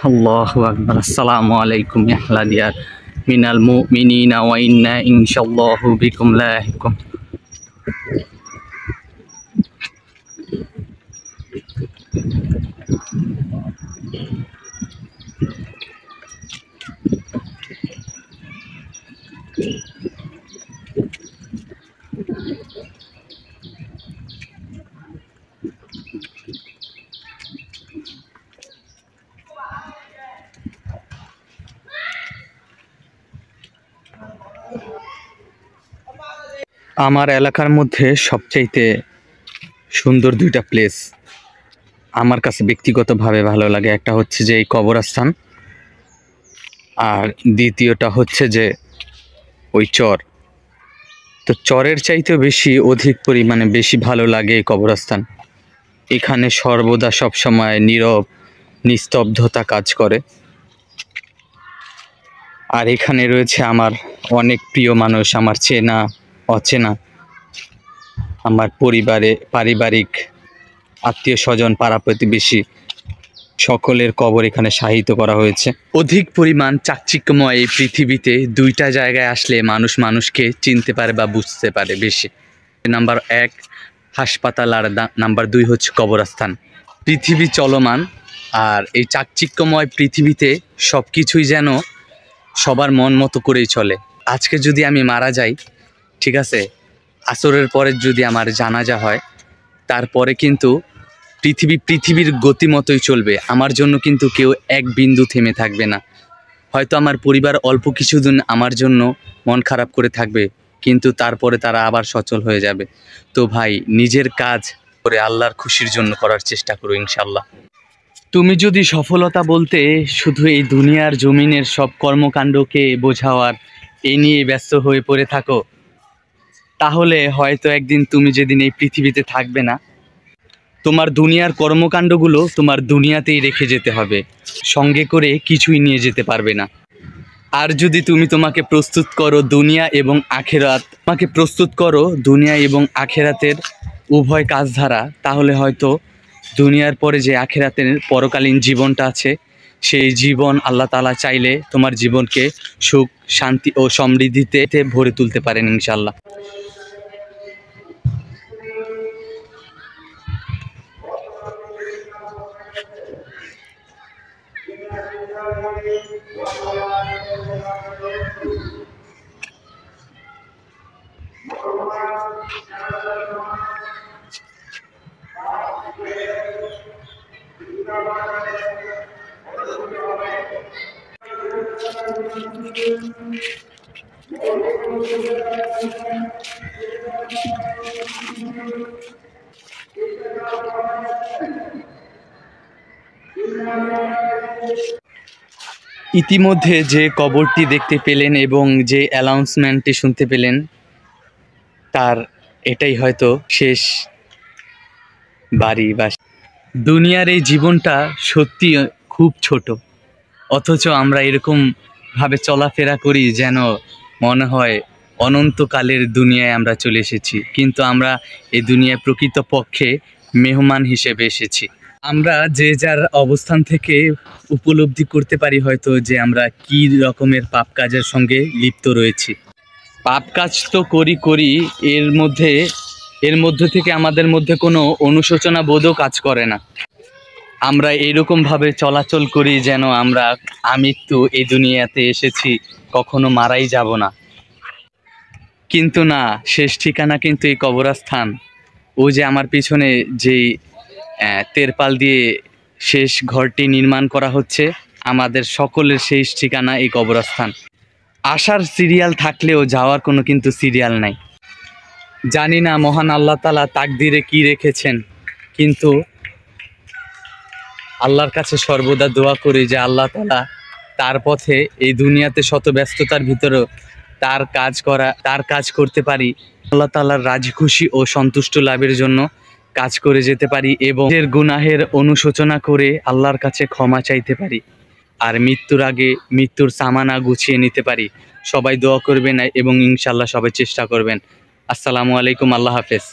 আল্লাহু আকবার। আসসালামু আলাইকুম ইয়া আহলা দিয়ার মিনাল মুমিনিনা ওয়া ইন্না ইনশাআল্লাহু বিকুম লাহিকুম। আমার এলাকার মধ্যে সবচাইতে সুন্দর দুইটা প্লেস আমার কাছে ব্যক্তিগতভাবে ভালো লাগে। একটা হচ্ছে যে এই কবরস্থান, আর দ্বিতীয়টা হচ্ছে যে ওই চর। তো চরের চাইতেও অধিক পরিমাণে বেশি ভালো লাগে এই কবরস্থান। এখানে সর্বদা সবসময় নীরব নিস্তব্ধতা কাজ করে। আর এখানে রয়েছে আমার অনেক প্রিয় মানুষ, আমার চেনা অচেনা, আমার পারিবারিক আত্মীয় স্বজন, পাড়া প্রতিবেশী সকলের কবর এখানে শায়িত করা হয়েছে। অধিক পরিমাণ চাকচিক্যময় এই পৃথিবীতে দুইটা জায়গায় আসলে মানুষ মানুষকে চিনতে পারে বা বুঝতে পারে বেশি। নাম্বার 1 হাসপাতাল, আর নাম্বার 2 হচ্ছে কবরস্থান। পৃথিবী চলমান, আর এই চাকচিক্যময় পৃথিবীতে সব কিছুই যেন সবার মন মতো করেই চলে। আজকে যদি আমি মারা যাই, ঠিক আছে, আসরের পরে যদি আমার জানাজা হয়, তারপরে কিন্তু পৃথিবীর গতিমতোই চলবে। আমার জন্য কিন্তু কেউ এক বিন্দু থেমে থাকবে না। হয়তো আমার পরিবার অল্প কিছুদিন আমার জন্য মন খারাপ করে থাকবে, কিন্তু তারপরে তারা আবার সচল হয়ে যাবে। তো ভাই, নিজের কাজ করে আল্লাহর খুশির জন্য করার চেষ্টা করো ইনশাল্লাহ। তুমি যদি সফলতা বলতে শুধু এই দুনিয়ার জমিনের সব কর্মকাণ্ডকে বোঝাওয়ার এ নিয়ে ব্যস্ত হয়ে পড়ে থাকো, তাহলে হয়তো একদিন তুমি যেদিন এই পৃথিবীতে থাকবে না, তোমার দুনিয়ার কর্মকাণ্ডগুলো তোমার দুনিয়াতেই রেখে যেতে হবে, সঙ্গে করে কিছুই নিয়ে যেতে পারবে না। আর যদি তোমাকে প্রস্তুত করো দুনিয়া এবং আখেরাতের উভয় কাজ ধারা, তাহলে হয়তো দুনিয়ার পরে যে আখেরাতের পরকালীন জীবনটা আছে, সেই জীবন আল্লাহ তাআলা চাইলে তোমার জীবনকে সুখ, শান্তি ও সমৃদ্ধিতে ভরে তুলতে পারেন ইনশাআল্লাহ। ইতিমধ্যে যে কবরটি দেখতে পেলেন এবং যে অ্যানাউন্সমেন্টটি শুনতে পেলেন, তার এটাই হয়তো শেষ বাড়ি। বা দুনিয়ার এই জীবনটা সত্যি খুব ছোট, অথচ আমরা এরকমভাবে চলাফেরা করি যেন মনে হয় অনন্তকালের দুনিয়ায় আমরা চলে এসেছি, কিন্তু আমরা এই দুনিয়ায় প্রকৃতপক্ষে মেহমান হিসেবে এসেছি। আমরা যে যার অবস্থান থেকে উপলব্ধি করতে পারি হয়তো যে আমরা কী রকমের পাপ কাজের সঙ্গে লিপ্ত রয়েছি। পাপ কাজ তো করি, এর মধ্যে থেকে আমাদের মধ্যে কোনো অনুশোচনা বোধও কাজ করে না। আমরা এইরকমভাবে চলাচল করি যেন আমরা আমৃত্যু এই দুনিয়াতে এসেছি, কখনো মারাই যাব না। কিন্তু না, শেষ ঠিকানা কিন্তু এই কবরস্থান। ও যে আমার পিছনে যেই তেরপাল দিয়ে শেষ ঘরটি নির্মাণ করা হচ্ছে, আমাদের সকলের শেষ ঠিকানা এই কবরস্থান। আসার সিরিয়াল থাকলেও যাওয়ার কোনো কিন্তু সিরিয়াল নাই। জানি না মহান আল্লাহ তাআলা তাকদিরে কি রেখেছেন, কিন্তু আল্লাহর কাছে সর্বদা দোয়া করি যে আল্লাহ তাআলা তার পথে এই দুনিয়াতে শত ব্যস্ততার ভিতরেও তার কাজ করতে পারি, আল্লাহ তাআলার রাজি খুশি ও সন্তুষ্ট লাভের জন্য কাজ করে যেতে পারি, এবং নিজের গুনাহের অনুশোচনা করে আল্লাহর কাছে ক্ষমা চাইতে পারি, আর মৃত্যুর আগে মৃত্যুর সামানা গুছিয়ে নিতে পারি। সবাই দোয়া করবেন এবং ইনশাআল্লাহ সবাই চেষ্টা করবেন। আসসালামু আলাইকুম, আল্লাহ হাফেজ।